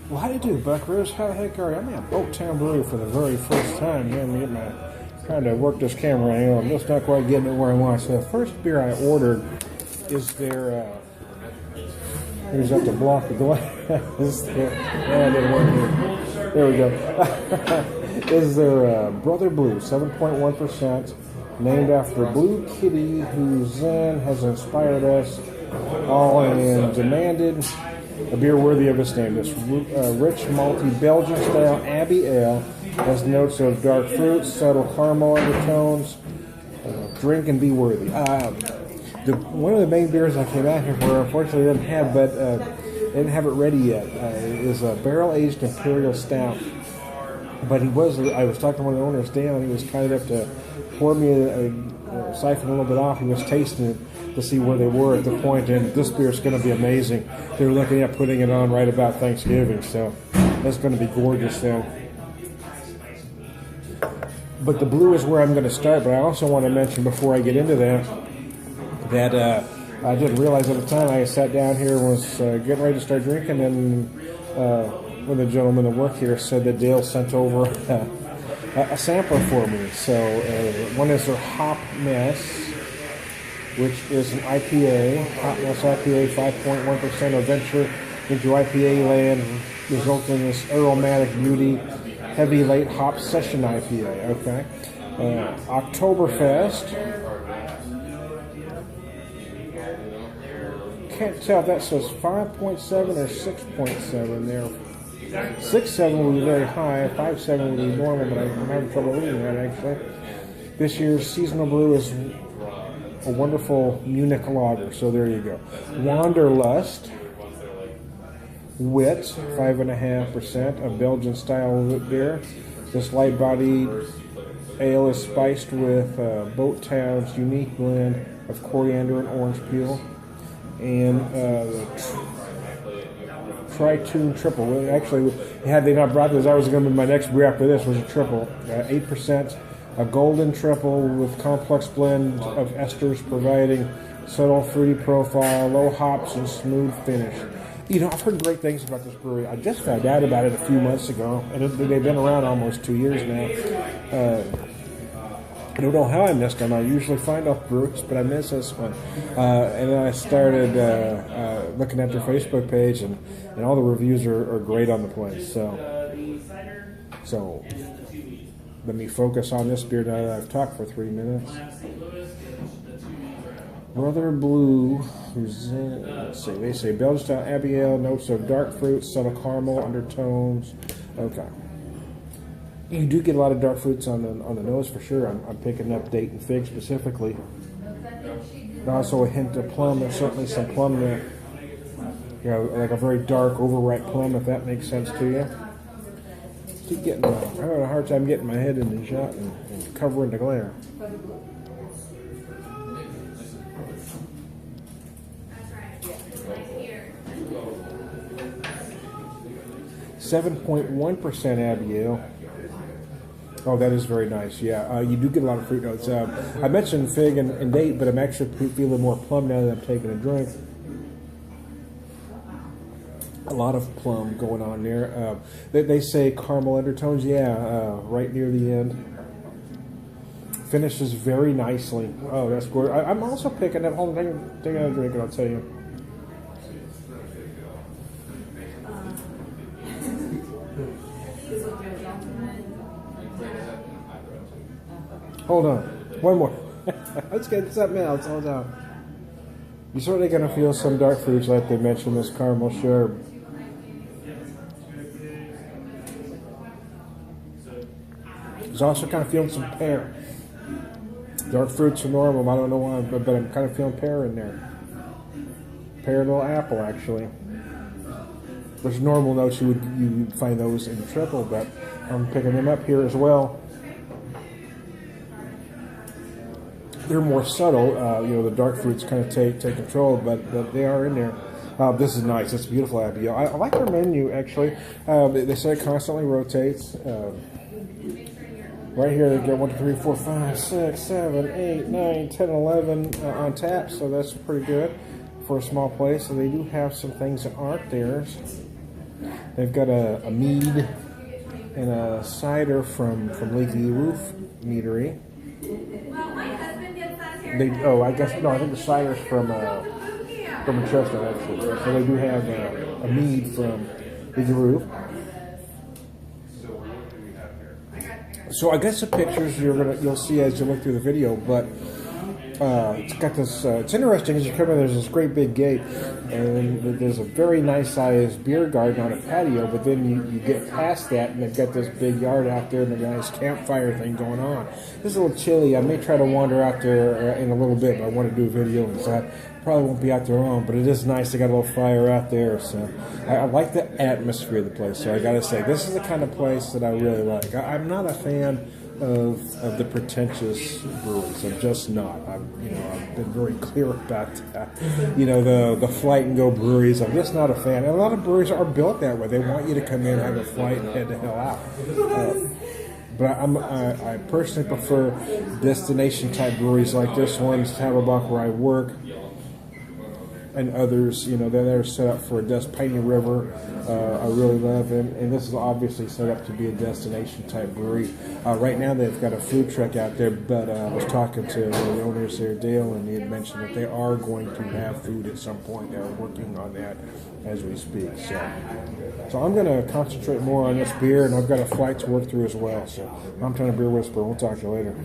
Well, how do you do, Buckaroos? How the heck are you? I'm at Boat Town Brewery for the very first time. Trying to work this camera angle. I'm just not quite getting it where I want. So the first beer I ordered is their, here's up to block the glass. Yeah, it didn't work here. There we go. This is their Brother Blue, 7.1%, named after Blue Kitty, whose Zen has inspired us all and demanded a beer worthy of its name. This rich, malty Belgian-style Abbey Ale has notes of dark fruit, subtle caramel undertones. Drink and be worthy. One of the main beers I came out here for, unfortunately, didn't have it ready yet. Is a barrel-aged Imperial Stout. But I was talking to one of the owners, Dan, and he was kind enough to pour me siphon a little bit off. He was tasting it to see where they were at the point, and this beer is going to be amazing. They were looking at putting it on right about Thanksgiving, so that's going to be gorgeous then. But the blue is where I'm going to start, but I also want to mention before I get into that I didn't realize at the time I sat down here and was getting ready to start drinking, and one of the gentlemen that work here said that Dale sent over a sampler for me. So one is their Hop Mess, which is an IPA, Hot Mess IPA, 5.1% of venture into IPA land, resulting in this aromatic beauty, heavy late hop session IPA. Okay, Oktoberfest. Can't tell if that says 5.7 or 6.7 there. 6.7 would be very high, 5.7 would be normal, but I'm having trouble reading that actually. This year's seasonal brew is a wonderful Munich lager, so there you go. Wanderlust, wit, 5.5% of Belgian-style wit beer. This light-bodied ale is spiced with Boat Town's unique blend of coriander and orange peel. And the Tritune Triple. Actually, had they not brought this, that was going to be my next beer after this, was a triple. 8%, a golden triple with complex blend of esters providing subtle fruity profile, low hops, and smooth finish. You know, I've heard great things about this brewery. I just found out about it a few months ago, and they've been around almost 2 years now. I don't know how I missed them. I usually find off breweries, but I missed this one. And then I started looking at their Facebook page, and all the reviews are great on the place. So let me focus on this beer now that I've talked for 3 minutes. Brother Blue, let's see, they say Belgian-style Abbey Ale, notes of dark fruit, subtle caramel undertones. Okay. You do get a lot of dark fruits on the nose for sure. I'm picking up date and fig specifically. And also a hint of plum. There's certainly some plum there. You know, like a very dark, overripe plum, if that makes sense to you. I'm having a hard time getting my head in the shot and covering the glare. 7.1% Abbey Ale. Oh, that is very nice. Yeah, you do get a lot of fruit notes. I mentioned fig and date, but I'm actually feeling more plum now that I'm taking a drink. A lot of plum going on there. They say caramel undertones. Yeah, right near the end. Finishes very nicely. Oh, that's gorgeous. I'm also picking up. Hold on, take another drink and I'll tell you. Hold on. One more. Let's get something else. Hold on. You're certainly going to feel some dark fruits like they mentioned, this caramel sherb. There's also kind of feeling some pear. Dark fruits are normal. I don't know why, but I'm kind of feeling pear in there. Pear and a little apple, actually. There's normal notes you would find those in the triple, but I'm picking them up here as well. They're more subtle. The dark fruits kind of take control, but they are in there. This is nice. It's beautiful Abbey Ale. I like their menu, actually. They say it constantly rotates. Right here, they get 1, 2, 3, 4, 5, 6, 7, 8, 9, 10, 11 on tap, so that's pretty good for a small place. And they do have some things that aren't theirs. They've got a mead and a cider from Leaky Roof Meadery. I think the cider's from a Chestnut, actually. So they do have a mead from Leaky Roof. So I guess the pictures you'll see as you look through the video, but it's got this. It's interesting as you come in. There's this great big gate, and there's a very nice sized beer garden on a patio. But then you get past that, and they've got this big yard out there and a nice campfire thing going on. It's a little chilly. I may try to wander out there in a little bit, but I want to do a video inside. Probably won't be out there long, but it is nice. They got a little fire out there, so I like the atmosphere of the place. So I got to say, this is the kind of place that I really like. I'm not a fan of the pretentious breweries. I'm just not. I've been very clear about that. The flight and go breweries. I'm just not a fan. And a lot of breweries are built that way. They want you to come in, have a flight, and head the hell out. But I personally prefer destination type breweries like this one, Taberbach, where I work, and others, they're set up for a Piney River. I really love it, and this is obviously set up to be a destination type brewery. Right now they've got a food truck out there, but I was talking to the owners there, Dale, and he had mentioned that they are going to have food at some point. They're working on that as we speak. So I'm going to concentrate more on this beer, and I've got a flight to work through as well. So I'm trying to Beer Whisper. We'll talk to you later.